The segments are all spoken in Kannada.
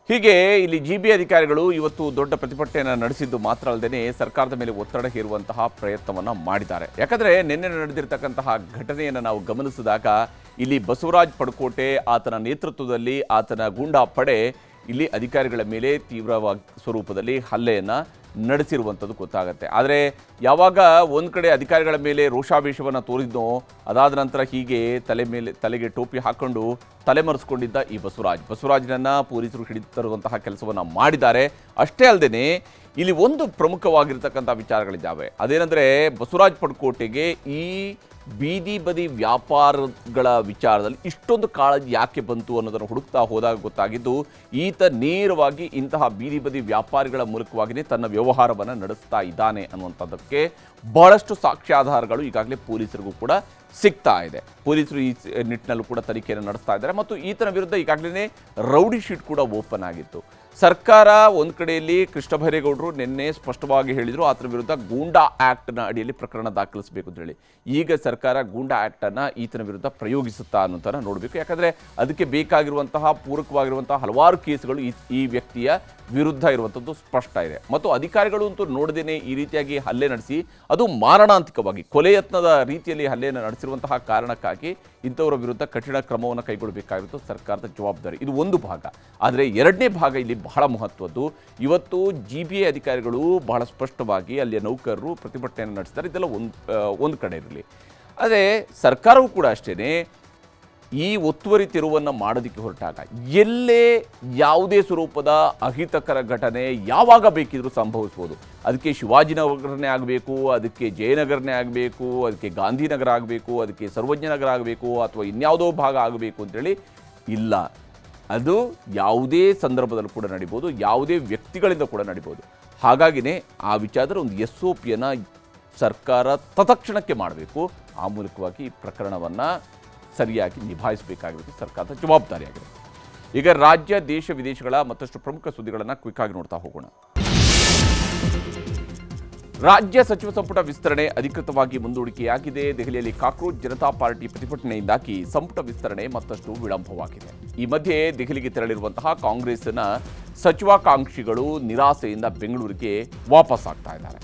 ಹೀಗೆ ಇಲ್ಲಿ ಜಿಬಿ ಅಧಿಕಾರಿಗಳು ಇವತ್ತು ದೊಡ್ಡ ಪ್ರತಿಭಟನೆಯನ್ನು ನಡೆಸಿದ್ದು ಮಾತ್ರ ಅಲ್ಲದೆ ಸರ್ಕಾರದ ಮೇಲೆ ಒತ್ತಡ ಹೇರುವಂತಹ ಪ್ರಯತ್ನವನ್ನು ಮಾಡಿದ್ದಾರೆ. ಯಾಕಂದರೆ ನಿನ್ನೆ ನಡೆದಿರ್ತಕ್ಕಂತಹ ಘಟನೆಯನ್ನು ನಾವು ಗಮನಿಸಿದಾಗ ಇಲ್ಲಿ ಬಸವರಾಜ್ ಪಡಕೋಟೆ ಆತನ ನೇತೃತ್ವದಲ್ಲಿ ಆತನ ಗೂಂಡಾ ಪಡೆ ಇಲ್ಲಿ ಅಧಿಕಾರಿಗಳ ಮೇಲೆ ತೀವ್ರವಾಗಿ ಸ್ವರೂಪದಲ್ಲಿ ಹಲ್ಲೆಯನ್ನು ನಡೆಸಿರುವಂಥದ್ದು ಗೊತ್ತಾಗುತ್ತೆ. ಆದರೆ ಯಾವಾಗ ಒಂದು ಕಡೆ ಅಧಿಕಾರಿಗಳ ಮೇಲೆ ರೋಷಾವೇಶವನ್ನು ತೋರಿದ್ನೋ ಅದಾದ ನಂತರ ಹೀಗೆ ತಲೆಗೆ ಟೋಪಿ ಹಾಕ್ಕೊಂಡು ತಲೆಮರೆಸ್ಕೊಂಡಿದ್ದ ಈ ಬಸವರಾಜನನ್ನು ಪೊಲೀಸರು ಹಿಡಿದು ತರುವಂತಹ ಕೆಲಸವನ್ನು ಮಾಡಿದ್ದಾರೆ. ಅಷ್ಟೇ ಅಲ್ಲದೆ ಇಲ್ಲಿ ಒಂದು ಪ್ರಮುಖವಾಗಿರ್ತಕ್ಕಂಥ ವಿಚಾರಗಳಿದ್ದಾವೆ. ಅದೇನೆಂದರೆ ಬಸವರಾಜ್ ಪಡಕೋಟೆಗೆ ಈ ಬೀದಿ ಬದಿ ವ್ಯಾಪಾರಗಳ ವಿಚಾರದಲ್ಲಿ ಇಷ್ಟೊಂದು ಕಾಳಜಿ ಯಾಕೆ ಬಂತು ಅನ್ನೋದನ್ನು ಹುಡುಕ್ತಾ ಹೋದಾಗ ಗೊತ್ತಾಗಿದ್ದು ಈತ ನೇರವಾಗಿ ಇಂತಹ ಬೀದಿ ಬದಿ ವ್ಯಾಪಾರಿಗಳ ಮೂಲಕವಾಗಿಯೇ ತನ್ನ ವ್ಯವಹಾರವನ್ನು ನಡೆಸ್ತಾ ಇದ್ದಾನೆ ಅನ್ನುವಂಥದ್ದಕ್ಕೆ ಬಹಳಷ್ಟು ಸಾಕ್ಷ್ಯಾಧಾರಗಳು ಈಗಾಗಲೇ ಪೊಲೀಸರಿಗೂ ಕೂಡ ಸಿಗ್ತಾ ಇದೆ. ಪೊಲೀಸರು ಈ ನಿಟ್ಟಿನಲ್ಲೂ ಕೂಡ ತನಿಖೆಯನ್ನು ನಡೆಸ್ತಾ ಇದ್ದಾರೆ ಮತ್ತು ಈತನ ವಿರುದ್ಧ ಈಗಾಗಲೇ ರೌಡಿ ಶೀಟ್ ಕೂಡ ಓಪನ್ ಆಗಿತ್ತು. ಸರ್ಕಾರ ಒಂದು ಕಡೆಯಲ್ಲಿ ಕೃಷ್ಣ ಬೈರೇಗೌಡರು ನಿನ್ನೆ ಸ್ಪಷ್ಟವಾಗಿ ಹೇಳಿದರು ಆತನ ವಿರುದ್ಧ ಗೂಂಡಾ ಆ್ಯಕ್ಟ್ನ ಅಡಿಯಲ್ಲಿ ಪ್ರಕರಣ ದಾಖಲಿಸಬೇಕು ಅಂತ ಹೇಳಿ. ಈಗ ಸರ್ಕಾರ ಗೂಂಡಾ ಆ್ಯಕ್ಟನ್ನು ಈತನ ವಿರುದ್ಧ ಪ್ರಯೋಗಿಸುತ್ತಾ ಅನ್ನೋಂಥ ನೋಡಬೇಕು. ಯಾಕಂದರೆ ಅದಕ್ಕೆ ಬೇಕಾಗಿರುವಂತಹ ಪೂರಕವಾಗಿರುವಂತಹ ಹಲವಾರು ಕೇಸುಗಳು ಈ ವ್ಯಕ್ತಿಯ ವಿರುದ್ಧ ಇರುವಂಥದ್ದು ಸ್ಪಷ್ಟ ಇದೆ. ಮತ್ತು ಅಧಿಕಾರಿಗಳು ಅಂತೂ ನೋಡದೇನೆ ಈ ರೀತಿಯಾಗಿ ಹಲ್ಲೆ ನಡೆಸಿ ಅದು ಮಾರಣಾಂತಿಕವಾಗಿ ಕೊಲೆ ಯತ್ನದ ರೀತಿಯಲ್ಲಿ ಹಲ್ಲೆಯನ್ನು ನಡೆಸಿರುವಂತಹ ಕಾರಣಕ್ಕಾಗಿ ಇಂಥವರ ವಿರುದ್ಧ ಕಠಿಣ ಕ್ರಮವನ್ನು ಕೈಗೊಳ್ಳಬೇಕಾಗಿರುವುದು ಸರ್ಕಾರದ ಜವಾಬ್ದಾರಿ. ಇದು ಒಂದು ಭಾಗ. ಆದರೆ ಎರಡನೇ ಭಾಗ ಇಲ್ಲಿ ಬಹಳ ಮಹತ್ವದ್ದು. ಇವತ್ತು GBI ಅಧಿಕಾರಿಗಳು ಬಹಳ ಸ್ಪಷ್ಟವಾಗಿ ಅಲ್ಲಿಯ ನೌಕರರು ಪ್ರತಿಭಟನೆಯನ್ನು ನಡೆಸಿದ್ದಾರೆ. ಇದೆಲ್ಲ ಒಂದು ಕಡೆ ಇರಲಿ. ಆದರೆ ಸರ್ಕಾರವೂ ಕೂಡ ಅಷ್ಟೇ ಈ ಒತ್ತುವರಿ ತೆರವನ್ನು ಮಾಡೋದಕ್ಕೆ ಹೊರಟಾಗ ಎಲ್ಲೇ ಯಾವುದೇ ಸ್ವರೂಪದ ಅಹಿತಕರ ಘಟನೆ ಯಾವಾಗ ಬೇಕಿದ್ರೂ ಸಂಭವಿಸ್ಬೋದು. ಅದಕ್ಕೆ ಶಿವಾಜಿನಗರನೇ ಆಗಬೇಕು, ಅದಕ್ಕೆ ಜಯನಗರನೇ ಆಗಬೇಕು, ಅದಕ್ಕೆ ಗಾಂಧಿನಗರ ಆಗಬೇಕು, ಅದಕ್ಕೆ ಸರ್ವಜ್ಞನಗರ ಆಗಬೇಕು ಅಥವಾ ಇನ್ಯಾವುದೋ ಭಾಗ ಆಗಬೇಕು ಅಂತೇಳಿ ಇಲ್ಲ. ಅದು ಯಾವುದೇ ಸಂದರ್ಭದಲ್ಲೂ ಕೂಡ ನಡಿಬೋದು, ಯಾವುದೇ ವ್ಯಕ್ತಿಗಳಿಂದ ಕೂಡ ನಡಿಬೋದು. ಹಾಗಾಗಿನೇ ಆ ವಿಚಾರದಲ್ಲಿ ಒಂದು SOPಯನ್ನು ಸರ್ಕಾರ ತತ್ಕ್ಷಣಕ್ಕೆ ಮಾಡಬೇಕು. ಆ ಮೂಲಕವಾಗಿ ಈ ಪ್ರಕರಣವನ್ನು ಸರಿಯಾಗಿ ನಿಭಾಯಿಸಬೇಕಾಗಿರೋದು ಸರ್ಕಾರದ ಜವಾಬ್ದಾರಿಯಾಗಿದೆ. ಈಗ ರಾಜ್ಯ ದೇಶ ವಿದೇಶಗಳ ಮತ್ತಷ್ಟು ಪ್ರಮುಖ ಸುದ್ದಿಗಳನ್ನು ಕ್ವಿಕ್ ಆಗಿ ನೋಡ್ತಾ ಹೋಗೋಣ. ರಾಜ್ಯ ಸಚಿವ ಸಂಪುಟ ವಿಸ್ತರಣೆ ಅಧಿಕೃತವಾಗಿ ಮುಂದೂಡಿಕೆಯಾಗಿದೆ. ದೆಹಲಿಯಲ್ಲಿ ಕಾಕ್ರೋಚ್ ಜನತಾ ಪಾರ್ಟಿ ಪ್ರತಿಭಟನೆಯಿಂದಾಗಿ ಸಂಪುಟ ವಿಸ್ತರಣೆ ಮತ್ತಷ್ಟು ವಿಳಂಬವಾಗಿದೆ. ಈ ಮಧ್ಯೆ ದೆಹಲಿಗೆ ತೆರಳಿರುವಂತಹ ಕಾಂಗ್ರೆಸ್ನ ಸಚಿವಾಕಾಂಕ್ಷಿಗಳು ನಿರಾಸೆಯಿಂದ ಬೆಂಗಳೂರಿಗೆ ವಾಪಸ್ ಆಗ್ತಾ ಇದ್ದಾರೆ.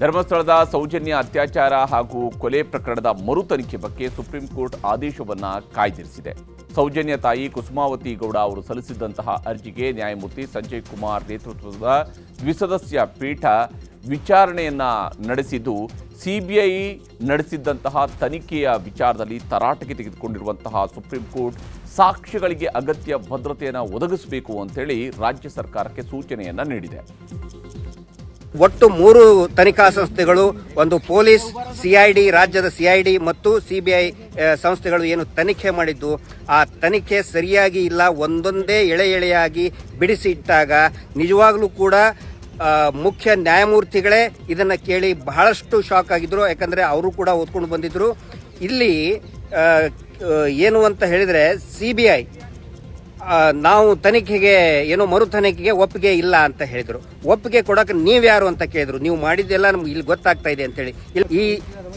ಧರ್ಮಸ್ಥಳದ ಸೌಜನ್ಯ ಅತ್ಯಾಚಾರ ಹಾಗೂ ಕೊಲೆ ಪ್ರಕರಣದ ಮರು ತನಿಖೆ ಬಗ್ಗೆ ಸುಪ್ರೀಂ ಕೋರ್ಟ್ ಆದೇಶವನ್ನು ಕಾಯ್ದಿರಿಸಿದೆ. ಸೌಜನ್ಯ ತಾಯಿ ಕುಸುಮಾವತಿ ಗೌಡ ಅವರು ಸಲ್ಲಿಸಿದ್ದಂತಹ ಅರ್ಜಿಗೆ ನ್ಯಾಯಮೂರ್ತಿ ಸಂಜಯ್ ಕುಮಾರ್ ನೇತೃತ್ವದ ದ್ವಿಸದಸ್ಯ ಪೀಠ ವಿಚಾರಣೆಯನ್ನು ನಡೆಸಿದ್ದು CBI ನಡೆಸಿದ್ದಂತಹ ತನಿಖೆಯ ವಿಚಾರದಲ್ಲಿ ತರಾಟೆಗೆ ತೆಗೆದುಕೊಂಡಿರುವಂತಹ ಸುಪ್ರೀಂ ಕೋರ್ಟ್ ಸಾಕ್ಷ್ಯಗಳಿಗೆ ಅಗತ್ಯ ಭದ್ರತೆಯನ್ನು ಒದಗಿಸಬೇಕು ಅಂತೇಳಿ ರಾಜ್ಯ ಸರ್ಕಾರಕ್ಕೆ ಸೂಚನೆಯನ್ನು ನೀಡಿದೆ. ಒಟ್ಟು 3 ತನಿಖಾ ಸಂಸ್ಥೆಗಳು, ಒಂದು ಪೊಲೀಸ್, CID, ರಾಜ್ಯದ CID ಮತ್ತು CBI ಸಂಸ್ಥೆಗಳು ಏನು ತನಿಖೆ ಮಾಡಿದ್ದು ಆ ತನಿಖೆ ಸರಿಯಾಗಿ ಇಲ್ಲ. ಒಂದೊಂದೇ ಎಳೆಯಾಗಿ ಬಿಡಿಸಿ ಇಟ್ಟಾಗ ನಿಜವಾಗ್ಲೂ ಕೂಡ ಮುಖ್ಯ ನ್ಯಾಯಮೂರ್ತಿಗಳೇ ಇದನ್ನು ಕೇಳಿ ಬಹಳಷ್ಟು ಶಾಕ್ ಆಗಿದ್ರು. ಯಾಕಂದರೆ ಅವರು ಕೂಡ ಓದ್ಕೊಂಡು ಬಂದಿದ್ರು. ಇಲ್ಲಿ ಏನು ಅಂತ ಹೇಳಿದರೆ CBI ನಾವು ತನಿಖೆಗೆ ಏನೋ ಮರು ತನಿಖೆಗೆ ಒಪ್ಪಿಗೆ ಇಲ್ಲ ಅಂತ ಹೇಳಿದರು. ಒಪ್ಪಿಗೆ ಕೊಡೋಕೆ ನೀವ್ಯಾರು ಅಂತ ಕೇಳಿದ್ರು. ನೀವು ಮಾಡಿದ್ದೆಲ್ಲ ನಮ್ಗೆ ಇಲ್ಲಿ ಗೊತ್ತಾಗ್ತಾ ಇದೆ ಅಂತೇಳಿ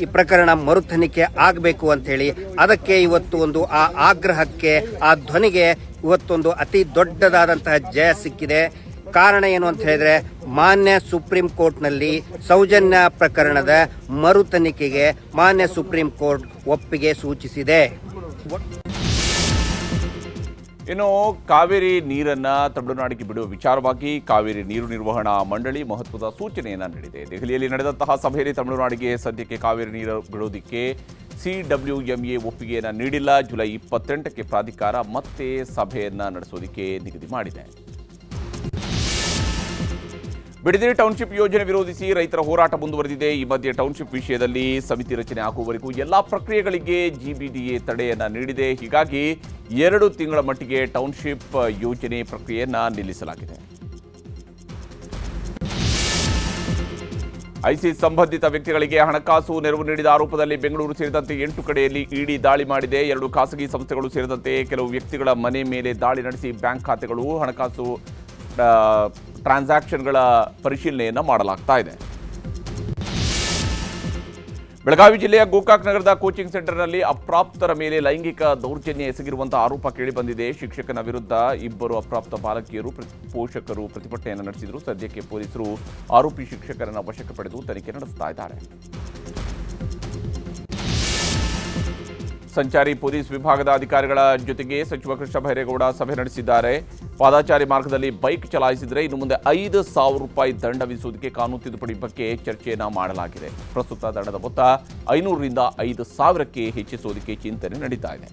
ಈ ಪ್ರಕರಣ ಮರು ತನಿಖೆ ಆಗಬೇಕು ಅಂತೇಳಿ ಅದಕ್ಕೆ ಇವತ್ತು ಒಂದು ಆ ಆಗ್ರಹಕ್ಕೆ, ಆ ಧ್ವನಿಗೆ ಇವತ್ತೊಂದು ಅತಿ ದೊಡ್ಡದಾದಂತಹ ಜಯ ಸಿಕ್ಕಿದೆ. ಕಾರಣ ಏನು ಅಂತ ಹೇಳಿದ್ರೆ ಮಾನ್ಯ ಸುಪ್ರೀಂ ಕೋರ್ಟ್ನಲ್ಲಿ ಸೌಜನ್ಯ ಪ್ರಕರಣದ ಮರು ತನಿಖೆಗೆ ಮಾನ್ಯ ಸುಪ್ರೀಂ ಕೋರ್ಟ್ ಒಪ್ಪಿಗೆ ಸೂಚಿಸಿದೆ. ಇನ್ನು ಕಾವೇರಿ ನೀರನ್ನು ತಮಿಳುನಾಡಿಗೆ ಬಿಡುವ ವಿಚಾರವಾಗಿ ಕಾವೇರಿ ನೀರು ನಿರ್ವಹಣಾ ಮಂಡಳಿ ಮಹತ್ವದ ಸೂಚನೆಯನ್ನು ನೀಡಿದೆ. ದೆಹಲಿಯಲ್ಲಿ ನಡೆದಂತಹ ಸಭೆಯಲ್ಲಿ ತಮಿಳುನಾಡಿಗೆ ಸದ್ಯಕ್ಕೆ ಕಾವೇರಿ ನೀರು ಬಿಡೋದಕ್ಕೆ CWMA ಒಪ್ಪಿಗೆಯನ್ನು ನೀಡಿಲ್ಲ. ಜುಲೈ 28ಕ್ಕೆ ಪ್ರಾಧಿಕಾರ ಮತ್ತೆ ಸಭೆಯನ್ನು ನಡೆಸೋದಕ್ಕೆ ನಿಗದಿ ಮಾಡಿದೆ. ಬಿಡದಿ ಟೌನ್ಶಿಪ್ ಯೋಜನೆ ವಿರೋಧಿಸಿ ರೈತರ ಹೋರಾಟ ಮುಂದುವರೆದಿದೆ. ಈ ಮಧ್ಯೆ ಟೌನ್ಶಿಪ್ ವಿಷಯದಲ್ಲಿ ಸಮಿತಿ ರಚನೆ ಆಗುವವರೆಗೂ ಎಲ್ಲ ಪ್ರಕ್ರಿಯೆಗಳಿಗೆ GBDA ತಡೆಯನ್ನು ನೀಡಿದೆ. ಹೀಗಾಗಿ 2 ತಿಂಗಳ ಮಟ್ಟಿಗೆ ಟೌನ್ಶಿಪ್ ಯೋಜನೆ ಪ್ರಕ್ರಿಯೆಯನ್ನು ನಿಲ್ಲಿಸಲಾಗಿದೆ. ಐಸಿಸ್ ಸಂಬಂಧಿತ ವ್ಯಕ್ತಿಗಳಿಗೆ ಹಣಕಾಸು ನೆರವು ನೀಡಿದ ಆರೋಪದಲ್ಲಿ ಬೆಂಗಳೂರು ಸೇರಿದಂತೆ 8 ಕಡೆಯಲ್ಲಿ ಇಡಿ ದಾಳಿ ಮಾಡಿದೆ. 2 ಖಾಸಗಿ ಸಂಸ್ಥೆಗಳು ಸೇರಿದಂತೆ ಕೆಲವು ವ್ಯಕ್ತಿಗಳ ಮನೆ ಮೇಲೆ ದಾಳಿ ನಡೆಸಿ ಬ್ಯಾಂಕ್ ಖಾತೆಗಳು, ಹಣಕಾಸು ಟ್ರಾನ್ಸಾಕ್ಷನ್ಗಳ ಪರಿಶೀಲನೆಯನ್ನು ಮಾಡಲಾಗ್ತಾ ಇದೆ. ಬೆಳಗಾವಿ ಜಿಲ್ಲೆಯ ಗೋಕಾಕ್ ನಗರದ ಕೋಚಿಂಗ್ ಸೆಂಟರ್ನಲ್ಲಿ ಅಪ್ರಾಪ್ತರ ಮೇಲೆ ಲೈಂಗಿಕ ದೌರ್ಜನ್ಯ ಎಸಗಿರುವಂತಹ ಆರೋಪ ಕೇಳಿಬಂದಿದೆ. ಶಿಕ್ಷಕನ ವಿರುದ್ಧ ಇಬ್ಬರು ಅಪ್ರಾಪ್ತ ಬಾಲಕಿಯರು ಪೋಷಕರು ಪ್ರತಿಭಟನೆಯನ್ನು ನಡೆಸಿದರು. ಸದ್ಯಕ್ಕೆ ಪೊಲೀಸರು ಆರೋಪಿ ಶಿಕ್ಷಕರನ್ನು ವಶಕ್ಕೆ ಪಡೆದು ತನಿಖೆ ನಡೆಸ್ತಾ ಇದ್ದಾರೆ. ಸಂಚಾರಿ ಪೊಲೀಸ್ ವಿಭಾಗದ ಅಧಿಕಾರಿಗಳ ಜೊತೆಗೆ ಸಚಿವ ಕೃಷ್ಣ ಬೈರೇಗೌಡ ಸಭೆ ನಡೆಸಿದ್ದಾರೆ. ಪಾದಾಚಾರಿ ಮಾರ್ಗದಲ್ಲಿ ಬೈಕ್ ಚಲಾಯಿಸಿದರೆ ಇನ್ನು ಮುಂದೆ 5,000 ರೂಪಾಯಿ ದಂಡ ವಿಧಿಸುವುದಕ್ಕೆ ಕಾನೂನು ತಿದ್ದುಪಡಿ ಬಗ್ಗೆ ಚರ್ಚೆಯನ್ನು ಮಾಡಲಾಗಿದೆ. ಪ್ರಸ್ತುತ ದಂಡದ ಮೊತ್ತ 500ರಿಂದ 5,000ಕ್ಕೆ ಹೆಚ್ಚಿಸುವುದಕ್ಕೆ ಚಿಂತನೆ ನಡೀತಾ ಇದೆ.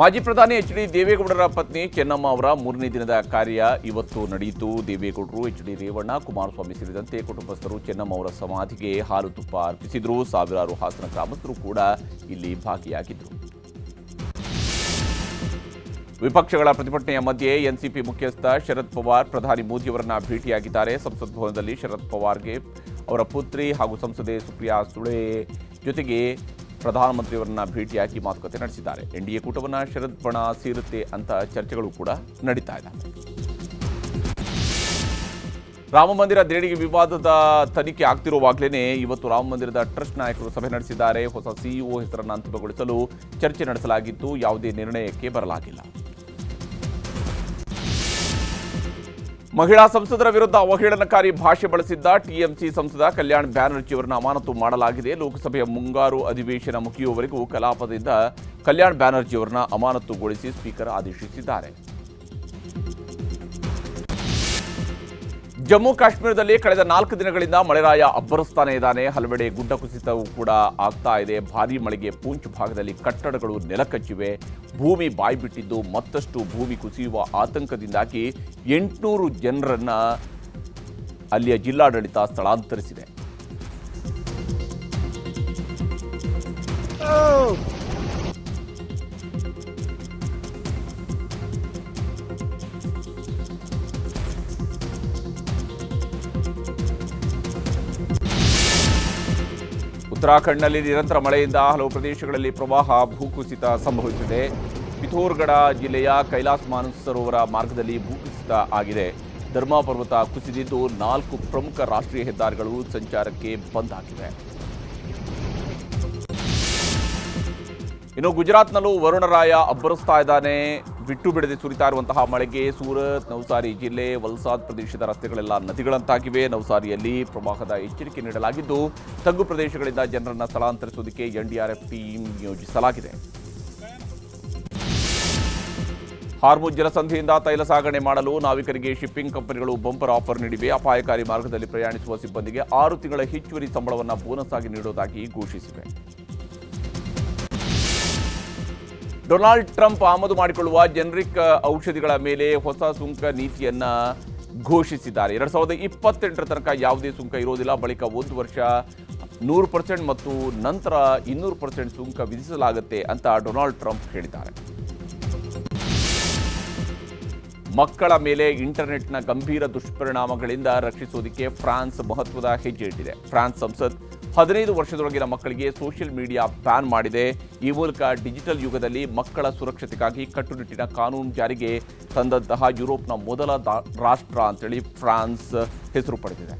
ಮಾಜಿ ಪ್ರಧಾನಿ ಎಚ್.ಡಿ. ದೇವೇಗೌಡರ ಪತ್ನಿ ಚೆನ್ನಮ್ಮ ಅವರ 3ನೇ ದಿನದ ಕಾರ್ಯ ಇವತ್ತು ನಡೆಯಿತು. ದೇವೇಗೌಡರು, ಎಚ್.ಡಿ. ರೇವಣ್ಣ, ಕುಮಾರಸ್ವಾಮಿ ಸೇರಿದಂತೆ ಕುಟುಂಬಸ್ಥರು ಚೆನ್ನಮ್ಮ ಅವರ ಸಮಾಧಿಗೆ ಹಾಲು ತುಪ್ಪ ಅರ್ಪಿಸಿದರು. ಸಾವಿರಾರು ಹಾಸನ ಗ್ರಾಮಸ್ಥರು ಕೂಡ ಇಲ್ಲಿ ಭಾಗಿಯಾಗಿದ್ದರು. ವಿಪಕ್ಷಗಳ ಪ್ರತಿಭಟನೆಯ ಮಧ್ಯೆ ಎನ್ಸಿಪಿ ಮುಖ್ಯಸ್ಥ ಶರದ್ ಪವಾರ್ ಪ್ರಧಾನಿ ಮೋದಿಯವರನ್ನ ಭೇಟಿಯಾಗಿದ್ದಾರೆ. ಸಂಸತ್ ಭವನದಲ್ಲಿ ಶರದ್ ಪವಾರ್ಗೆ ಅವರ ಪುತ್ರಿ ಹಾಗೂ ಸಂಸದೆ ಸುಪ್ರಿಯಾ ಸುಳೆ ಜೊತೆಗೆ ಪ್ರಧಾನಮಂತ್ರಿಯವರನ್ನ ಭೇಟಿಯಾಗಿ ಮಾತುಕತೆ ನಡೆಸಿದ್ದಾರೆ. ಎನ್ಡಿಎ ಕೂಟವನ್ನು ಶರದ್ ಬಣ ಸೇರುತ್ತೆ ಅಂತ ಚರ್ಚೆಗಳು ಕೂಡ ನಡೀತಾ ಇದೆ. ರಾಮಮಂದಿರ ದೇಣಿಗೆ ವಿವಾದದ ತನಿಖೆ ಆಗ್ತಿರುವಾಗಲೇ ಇವತ್ತು ರಾಮಮಂದಿರದ ಟ್ರಸ್ಟ್ ನಾಯಕರು ಸಭೆ ನಡೆಸಿದ್ದಾರೆ. ಹೊಸ ಸಿಇಒ ಹೆಸರನ್ನು ಅಂತಿಮಗೊಳಿಸಲು ಚರ್ಚೆ ನಡೆಸಲಾಗಿದ್ದು ಯಾವುದೇ ನಿರ್ಣಯಕ್ಕೆ ಬರಲಾಗಿಲ್ಲ. ಮಹಿಳಾ ಸಂಸದರ ವಿರುದ್ಧ ಅವಹೇಳನಕಾರಿ ಭಾಷೆ ಬಳಸಿದ್ದ ಟಿಎಂಸಿ ಸಂಸದ ಕಲ್ಯಾಣ್ ಬ್ಯಾನರ್ಜಿ ಅವರನ್ನು ಅಮಾನತು ಮಾಡಲಾಗಿದೆ. ಲೋಕಸಭೆಯ ಮುಂಗಾರು ಅಧಿವೇಶನ ಮುಗಿಯುವವರೆಗೂ ಕಲಾಪದಿಂದ ಕಲ್ಯಾಣ್ ಬ್ಯಾನರ್ಜಿ ಅವರನ್ನು ಅಮಾನತುಗೊಳಿಸಿ ಸ್ಪೀಕರ್ ಆದೇಶಿಸಿದ್ದಾರೆ. ಜಮ್ಮು ಕಾಶ್ಮೀರದಲ್ಲಿ ಕಳೆದ 4 ದಿನಗಳಿಂದ ಮಳೆರಾಯ ಅಬ್ಬರಿಸ್ತಾನೆ ಇದ್ದಾನೆ. ಹಲವೆಡೆ ಗುಡ್ಡ ಕುಸಿತವೂ ಕೂಡ ಆಗ್ತಾ ಇದೆ. ಭಾರೀ ಮಳೆಗೆ ಪೂಂಚ್ ಭಾಗದಲ್ಲಿ ಕಟ್ಟಡಗಳು ನೆಲಕಚ್ಚಿವೆ. ಭೂಮಿ ಬಾಯ್ಬಿಟ್ಟಿದ್ದು ಮತ್ತಷ್ಟು ಭೂಮಿ ಕುಸಿಯುವ ಆತಂಕದಿಂದಾಗಿ 800 ಜನರನ್ನ ಅಲ್ಲಿಯ ಜಿಲ್ಲಾಡಳಿತ ಸ್ಥಳಾಂತರಿಸಿದೆ. ಉತ್ತರಾಖಂಡ್ನಲ್ಲಿ ನಿರಂತರ ಮಳೆಯಿಂದ ಹಲವು ಪ್ರದೇಶಗಳಲ್ಲಿ ಪ್ರವಾಹ, ಭೂಕುಸಿತ ಸಂಭವಿಸಿದೆ. ಪಿಥೋರ್ಗಢ ಜಿಲ್ಲೆಯ ಕೈಲಾಸ್ ಮಾನಸರೋವರ ಮಾರ್ಗದಲ್ಲಿ ಭೂಕುಸಿತ ಆಗಿದೆ. ಧರ್ಮ ಪರ್ವತ ಕುಸಿದಿದ್ದು 4 ಪ್ರಮುಖ ರಾಷ್ಟ್ರೀಯ ಹೆದ್ದಾರಿಗಳು ಸಂಚಾರಕ್ಕೆ ಬಂದ್ ಆಗಿವೆ. ಇನ್ನು ಗುಜರಾತ್ನಲ್ಲೂ ವರುಣರಾಯ ಅಬ್ಬರಿಸ್ತಾ ಇದ್ದಾನೆ. ಬಿಟ್ಟು ಬಿಡದೆ ಸುರಿತಾ ಇರುವಂತಹ ಮಳೆಗೆ ಸೂರತ್, ನವಸಾರಿ ಜಿಲ್ಲೆ, ವಲ್ಸಾದ್ ಪ್ರದೇಶದ ರಸ್ತೆಗಳೆಲ್ಲ ನದಿಗಳಂತಾಗಿವೆ. ನವಸಾರಿಯಲ್ಲಿ ಪ್ರವಾಹದ ಎಚ್ಚರಿಕೆ ನೀಡಲಾಗಿದ್ದು ತಗ್ಗು ಪ್ರದೇಶಗಳಿಂದ ಜನರನ್ನು ಸ್ಥಳಾಂತರಿಸುವುದಕ್ಕೆ ಎನ್ಡಿಆರ್ಎಫ್ ಟೀಮ್ ನಿಯೋಜಿಸಲಾಗಿದೆ. ಹಾರ್ಮುಜ್ ಜಲಸಂಧಿಯಿಂದ ತೈಲ ಸಾಗಣೆ ಮಾಡಲು ನಾವಿಕರಿಗೆ ಶಿಪ್ಪಿಂಗ್ ಕಂಪನಿಗಳು ಬಂಪರ್ ಆಫರ್ ನೀಡಿವೆ. ಅಪಾಯಕಾರಿ ಮಾರ್ಗದಲ್ಲಿ ಪ್ರಯಾಣಿಸುವ ಸಿಬ್ಬಂದಿಗೆ 6 ತಿಂಗಳ ಹೆಚ್ಚುವರಿ ಸಂಬಳವನ್ನು ಬೋನಸ್ ಆಗಿ ನೀಡುವುದಾಗಿ ಘೋಷಿಸಿವೆ. ಡೊನಾಲ್ಡ್ ಟ್ರಂಪ್ ಆಮದು ಮಾಡಿಕೊಳ್ಳುವ ಜೆನರಿಕ್ ಔಷಧಿಗಳ ಮೇಲೆ ಹೊಸ ಸುಂಕ ನೀತಿಯನ್ನ ಘೋಷಿಸಿದ್ದಾರೆ. 2028 ತನಕ ಯಾವುದೇ ಸುಂಕ ಇರೋದಿಲ್ಲ. ಬಳಿಕ 1 ವರ್ಷ 100% ಮತ್ತು ನಂತರ 200% ಸುಂಕ ವಿಧಿಸಲಾಗುತ್ತೆ ಅಂತ ಡೊನಾಲ್ಡ್ ಟ್ರಂಪ್ ಹೇಳಿದ್ದಾರೆ. ಮಕ್ಕಳ ಮೇಲೆ ಇಂಟರ್ನೆಟ್ನ ಗಂಭೀರ ದುಷ್ಪರಿಣಾಮಗಳಿಂದ ರಕ್ಷಿಸುವುದಕ್ಕೆ ಫ್ರಾನ್ಸ್ ಮಹತ್ವದ ಹೆಜ್ಜೆ ಇಟ್ಟಿದೆ. ಫ್ರಾನ್ಸ್ ಸಂಸತ್ 15 ವರ್ಷದೊಳಗಿನ ಮಕ್ಕಳಿಗೆ ಸೋಷಿಯಲ್ ಮೀಡಿಯಾ ಬ್ಯಾನ್ ಮಾಡಿದೆ. ಈ ಮೂಲಕ ಡಿಜಿಟಲ್ ಯುಗದಲ್ಲಿ ಮಕ್ಕಳ ಸುರಕ್ಷತೆಗಾಗಿ ಕಟ್ಟುನಿಟ್ಟಿನ ಕಾನೂನು ಜಾರಿಗೆ ತಂದಂತಹ ಯುರೋಪ್ನ ಮೊದಲ ರಾಷ್ಟ್ರ ಅಂತೇಳಿ ಫ್ರಾನ್ಸ್ ಹೆಸರು ಪಡೆದಿದೆ.